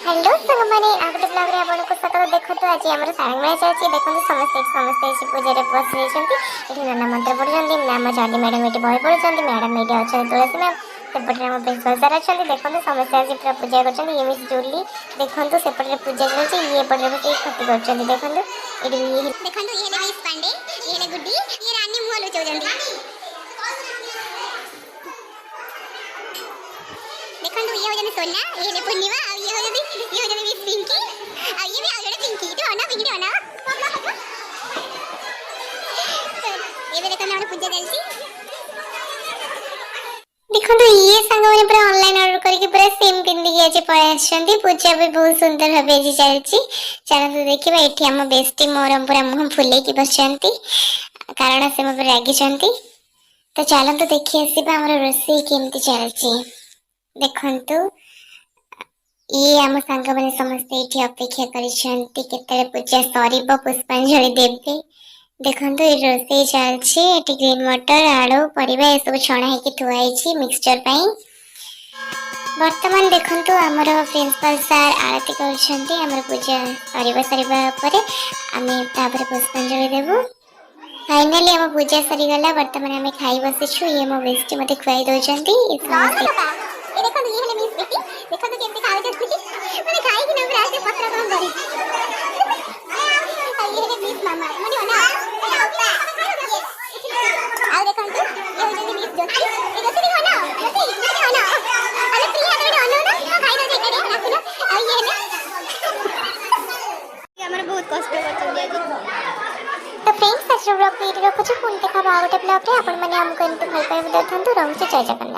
Hello संग माने आगटे blog रे आपण को सकाळ देखतो आज हमर सारंग मैच अछि देखो समस्त पूजा रे बस रहिसंती एठी नाना मंत्र पढुचंती नाम जाडी मैडम एठी बय पढुचंती मैडम एठी अछि तुलसी मैम सेपटे हम प्रिंसिपल सर अछि देखो समस्त आज पूरा पूजा करछंती ये मिस जोडली देखो सेपटे पूजा करछि ये पडरे बसे खती करछंती देखो एठी देखो ये ने मिस पांडे ये ने गुड्डी ये रानी मुह लुचौजंती देखो ये हो जने सोना ये ने पूर्णिमा ये हो जने मिस पिंकी ये भी आ जने पिंकी तो ना पिंकी ना ये भी देखो ना पूजा चलती देखो ये संग माने पूरा ऑनलाइन ऑर्डर करके पूरा सेम पिंदी के आज पळे आछंती पूजा भी बहुत सुंदर भाबे जी चलची चलो तो देखिबा एठी हम बेस्टी मोरम पूरा मुंह फुले की बसचंती कारण से हम रागी चंती तो चलो तो देखि आसीबा हमर रोसी केमती चलची देखंतु ये आम सांग मैंने समस्त ये अपेक्षा कर पूजा सर पुष्पांजलि देवे देखो ये रोसे चलती ग्रीन मटर आलू परिवा ये सब छणा है थुआई मिक्सचर बर्तमान देखो आमर प्रिंसिपल सर आरती कर पूजा सर पुष्पांजलि देवु फाइनली आम पूजा सरीगला बर्तमान आम खाई बसीचु ये मो बेस्ट मते खुआई दउचंती ये देखो ये है मिस बेटी देखो तो केमती खावे जस्ती माने खाई कि नबरा से पत्र कम करी ये है मिस मामा माने ना आ देखो तो ये हो जदी मिस जस्ती ये जस्ती देखो ना जस्ती देखो ना अरे प्रिया रे अनो ना खाई दे करे रखना आ ये है ये हमर बहुत कष्ट करछन जे तो फ्रेंड्स आज ब्लॉग वीडियो को जो पुन देखा बागटे ब्लॉग रे आपण माने हमको एंत भल पाए देथंतु रहउचे जय जगन्नाथ।